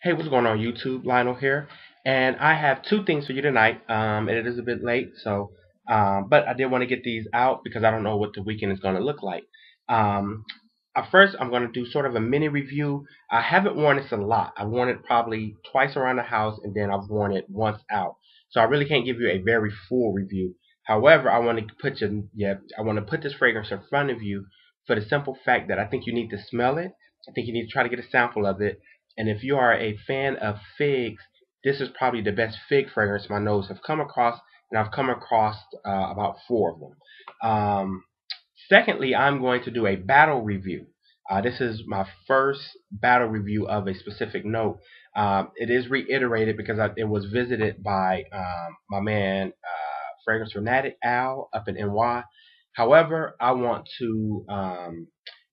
Hey, what's going on YouTube? Lionel here, and I have two things for you tonight. It is a bit late, but I did want to get these out because I don't know what the weekend is going to look like. Um, First, I'm going to do sort of a mini review. I haven't worn this a lot. I've worn it probably twice around the house, and then I've worn it once out. So I really can't give you a very full review. However, I want to put this fragrance in front of you for the simple fact that I think you need to smell it. I think you need to try to get a sample of it. And if you are a fan of figs, this is probably the best fig fragrance my nose have come across, and I've come across about four of them. Secondly, I'm going to do a battle review. This is my first battle review of a specific note. It is reiterated because it was visited by my man, Fragrance Fanatic Al up in NY. However, I want to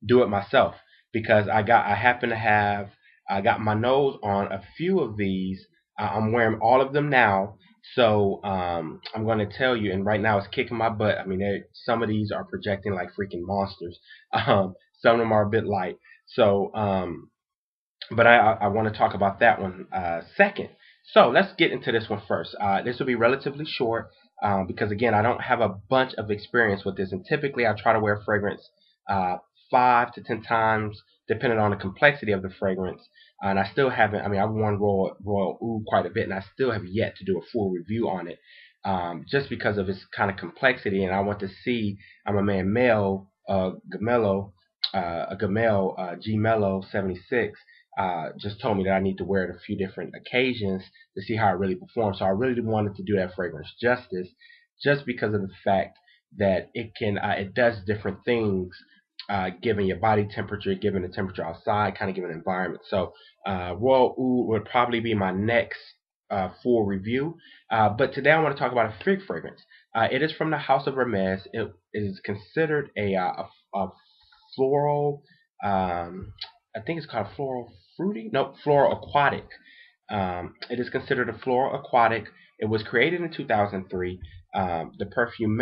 do it myself because I happen to have I got my nose on a few of these. I'm wearing all of them now, so I'm going to tell you. And right now it's kicking my butt. I mean, some of these are projecting like freaking monsters. Some of them are a bit light. So, but I want to talk about that one second. So let's get into this one first. This will be relatively short because again, I don't have a bunch of experience with this, and typically I try to wear fragrance uh, 5 to 10 times, depending on the complexity of the fragrance. And I still haven't. I mean, I've worn Royal Oud quite a bit, and I still have yet to do a full review on it, just because of its kind of complexity. And I want to see. I'm a man, Mel Gamello, G Mello 76 just told me that I need to wear it a few different occasions to see how it really performs. So I really wanted to do that fragrance justice, just because of the fact that it does different things, given your body temperature, given the temperature outside, kind of given the environment. So Royal Oud would probably be my next full review. But today I want to talk about a fig fragrance. It is from the House of Hermes. It is considered a floral. I think it's called floral fruity. No, floral aquatic. It is considered a floral aquatic. It was created in 2003. The perfume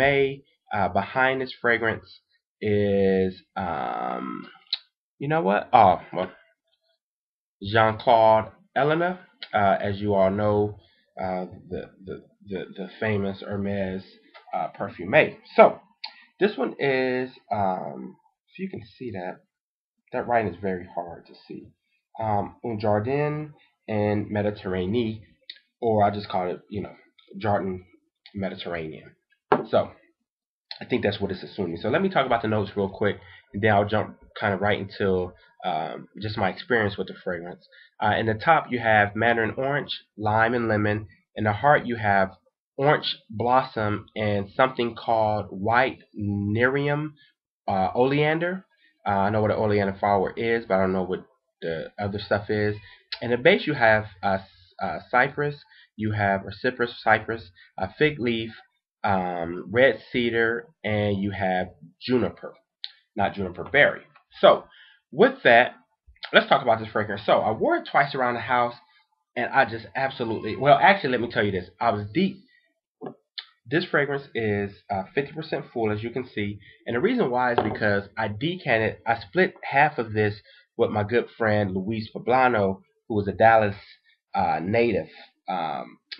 behind this fragrance is, you know what? Oh, well, Jean-Claude Elena, as you all know, the famous Hermes perfume. So this one is, if you can see that, that writing is very hard to see. Un Jardin and Meditarranee, or I just call it, Jardin Mediterranean. So I think that's what it's assuming. So let me talk about the notes real quick, and then I'll jump kind of right into just my experience with the fragrance. In the top, you have mandarin orange, lime, and lemon. In the heart, you have orange blossom and something called white nerium oleander. I know what an oleander flower is, but I don't know what the other stuff is. In the base, you have cypress, you have or cypress, a fig leaf, red cedar, and you have juniper, not juniper berry. So, with that, let's talk about this fragrance. So, I wore it twice around the house, and I just absolutely, well, actually, let me tell you this. I was deep. This fragrance is 50% full, as you can see. And the reason why is because I split half of this with my good friend Luis Poblano, who is a Dallas native.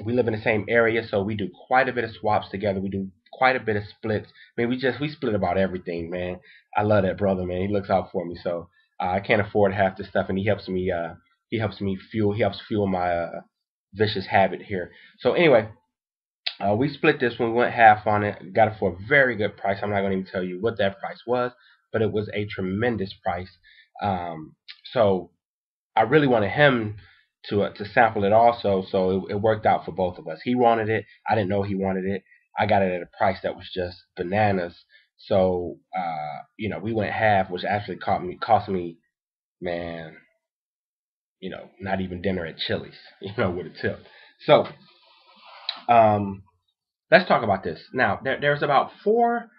We live in the same area, so we do quite a bit of swaps together. We do quite a bit of splits. I mean, we split about everything, man. I love that brother, man. He looks out for me, so I can't afford half this stuff, and he helps me. He helps fuel my vicious habit here. So anyway, we split this one. We went half on it. Got it for a very good price. I'm not going to even tell you what that price was, but it was a tremendous price. So I really wanted him to sample it also, so it worked out for both of us. He wanted it. I didn't know he wanted it. I got it at a price that was just bananas. So we went half, which actually cost me, man, not even dinner at Chili's, with a tip. So um, let's talk about this. Now, there's about four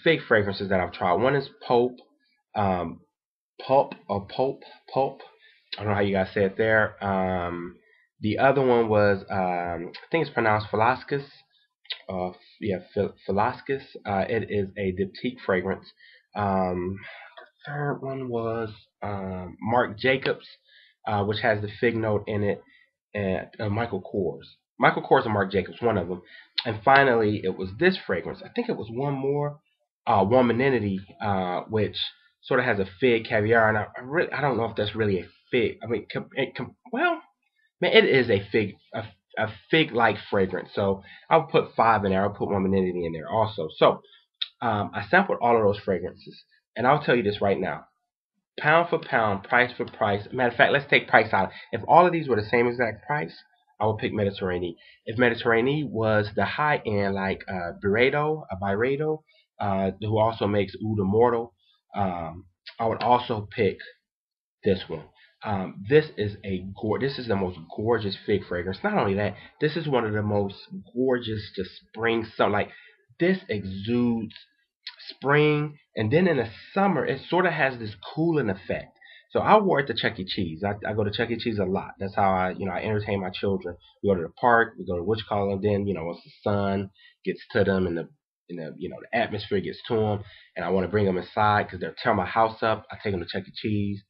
fig fragrances that I've tried. One is um, Pulp. I don't know how you guys say it there. The other one was, I think it's pronounced Philascus. Yeah, Philascus. It is a diptyque fragrance. The third one was Marc Jacobs. which has the fig note in it, and Michael Kors. Michael Kors and Marc Jacobs, one of them. And finally, it was this fragrance. I think it was one more, Womaninity, which sort of has a fig caviar, and I don't know if that's really a fig. I mean, well, man, it is a fig-like fragrance. So I'll put five in there. I'll put Womaninity in there also. So I sampled all of those fragrances, and I'll tell you this right now: pound for pound, price for price. Matter of fact, let's take price out. If all of these were the same exact price, I would pick Meditarranee. If Meditarranee was the high end, like Byredo, who also makes Oud Immortal, I would also pick this one. This is the most gorgeous fig fragrance. Not only that, this is one of the most gorgeous just spring summer. Like this exudes spring, and then in the summer it sort of has this cooling effect. So I wore it to Chuck E. Cheese. I go to Chuck E. Cheese a lot. That's how I entertain my children. We go to the park, we go to and then once the sun gets to them and the atmosphere gets to them, and I want to bring them inside because they'll tear my house up. I take them to Chuck E. Cheese,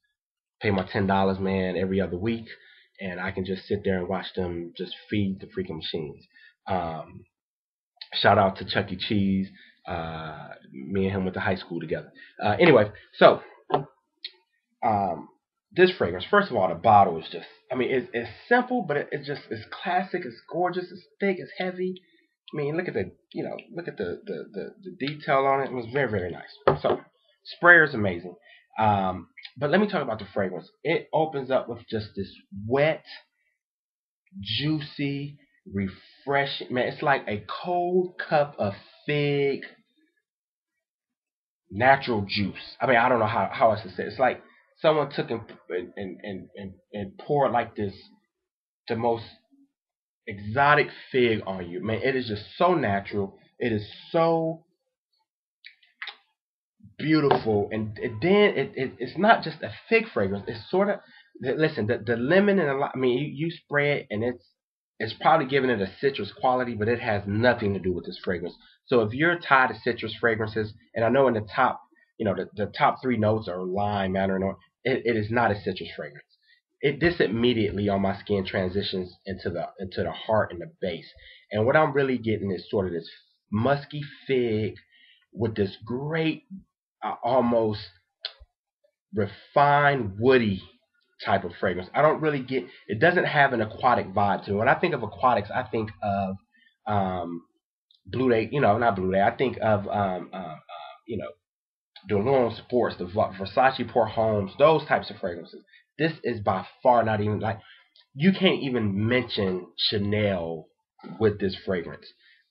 pay my $10, man, every other week, and I can just sit there and watch them just feed the freaking machines. Um, Shout out to Chuck E. Cheese. Me and him went to high school together. Anyway, so um, this fragrance, first of all, the bottle is just, I mean, it's simple, but it's classic, it's gorgeous, it's thick, it's heavy. I mean, look at the detail on it. It was very, very nice. So, sprayer is amazing. But let me talk about the fragrance. It opens up with just this wet, juicy, refreshing. Man, it's like a cold cup of fig natural juice. I mean, I don't know how else to say it. It's like someone took and poured like this, the most exotic fig on you. Man, it is just so natural. It is so beautiful, and it's not just a fig fragrance. It's sort of, listen, the lemon and a lot. I mean, you spray it, and it's probably giving it a citrus quality, but it has nothing to do with this fragrance. So if you're tired of citrus fragrances, and I know in the top, the top three notes are lime, mandarin, it is not a citrus fragrance. This immediately on my skin transitions into the heart and the base, and what I'm really getting is sort of this musky fig with this great, almost refined woody type of fragrance. I don't really get, it doesn't have an aquatic vibe to it. When I think of aquatics, I think of Blue Day, not Blue Day. I think of you know, Delon Sports, the Versace Port Homes, those types of fragrances. This is by far not even like, you can't even mention Chanel with this fragrance.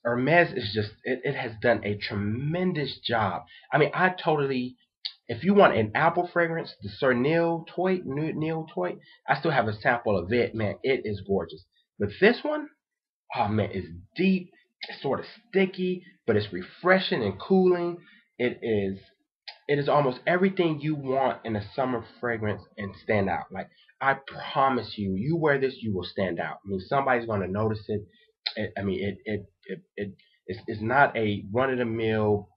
Hermes is just, it has done a tremendous job. I mean, I totally, if you want an apple fragrance, the Sir Neil Toit, I still have a sample of it, man. It is gorgeous. But this one, oh man, it's deep, it's sort of sticky, but it's refreshing and cooling. It is it is almost everything you want in a summer fragrance and stand out. Like, I promise you, you wear this, you will stand out. I mean, somebody's going to notice it. I mean, it's not a run of the mill,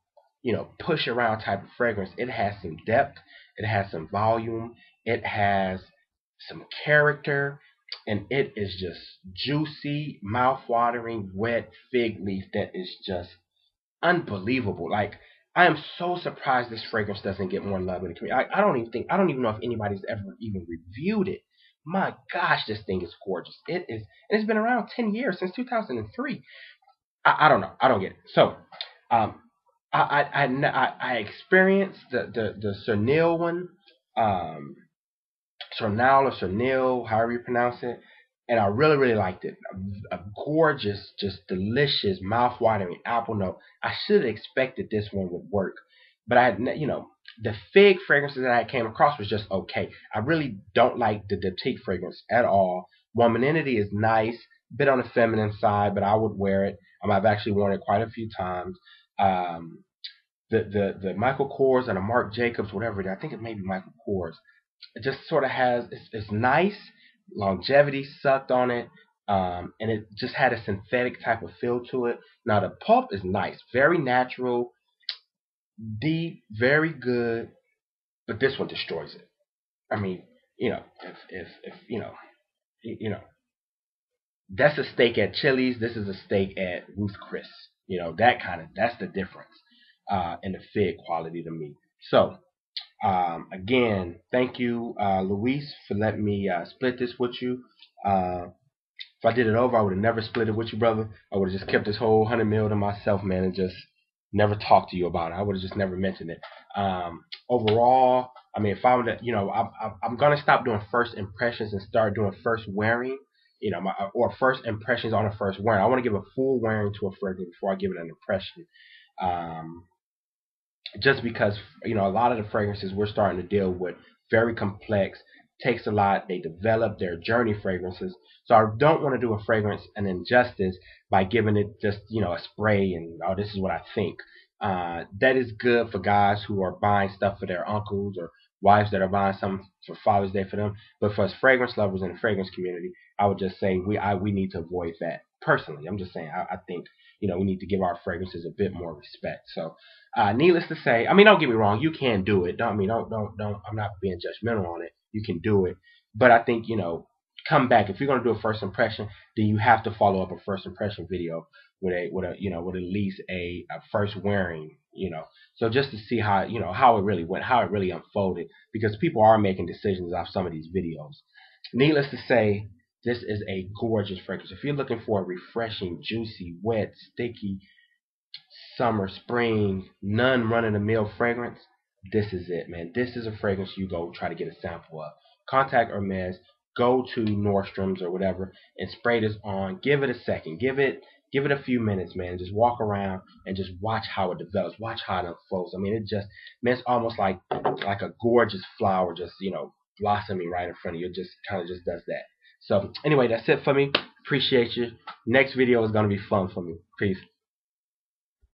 push around type of fragrance. It has some depth, it has some volume, it has some character, and it is just juicy, mouth-watering, wet fig leaf that is just unbelievable. Like, I am so surprised this fragrance doesn't get more love in the community. I don't even know if anybody's ever even reviewed it. My gosh, this thing is gorgeous. It is, and it's been around 10 years, since 2003. I don't know. I don't get it. So, um, I experienced the Cernil one, um, Cernal or Cernil, however you pronounce it, and I really, really liked it. A gorgeous, just delicious, mouth-watering apple note. I should have expected this one would work, but the fig fragrances that I came across was just okay. I really don't like the Detique fragrance at all. Womaninity is nice, bit on the feminine side, but I would wear it. I've actually worn it quite a few times. Um, the Michael Kors and the Marc Jacobs, whatever it is, I think it may be Michael Kors. It just sort of has, it's nice, longevity sucked on it, and it just had a synthetic type of feel to it. Now the pulp is nice, very natural, deep, very good, but this one destroys it. I mean, if that's a steak at Chili's. This is a steak at Ruth Chris. That's the difference in the fig quality to me. So again, thank you, Luis, for letting me split this with you. Uh, if I did it over, I would have never split it with you, brother. I would have just kept this whole 100 mil to myself, man, and just never talked to you about it. I would have just never mentioned it. Overall, I mean, if I would, I'm gonna stop doing first impressions and start doing first wearing. Or first impressions on a first wearing. I want to give a full wearing to a fragrance before I give it an impression. Um, just because a lot of the fragrances we're starting to deal with very complex, takes a lot, they develop their journey fragrances. So I don't want to do a fragrance an injustice by giving it just a spray and, oh, this is what I think. That is good for guys who are buying stuff for their uncles or wives that are buying something for Father's Day for them. But for us fragrance lovers in the fragrance community, I would just say we need to avoid that. Personally, I'm just saying I think we need to give our fragrances a bit more respect. So needless to say, I mean, don't get me wrong, you can do it. Don't. I'm not being judgmental on it. You can do it, but I think come back if you're gonna do a first impression, then you have to follow up a first impression video with at least a first wearing. So just to see how it really went, how it really unfolded, because people are making decisions off some of these videos. Needless to say, this is a gorgeous fragrance. If you're looking for a refreshing, juicy, wet, sticky, summer, spring, none run of the mill fragrance, this is it, man. This is a fragrance you go try to get a sample of. Contact Hermes, go to Nordstrom's or whatever, and spray this on. Give it a second. Give it a few minutes, man. Just walk around and just watch how it develops. Watch how it unfolds. I mean, it's almost like a gorgeous flower just blossoming right in front of you. It just kind of just does that. So anyway, that's it for me. Appreciate you. Next video is gonna be fun for me. Peace.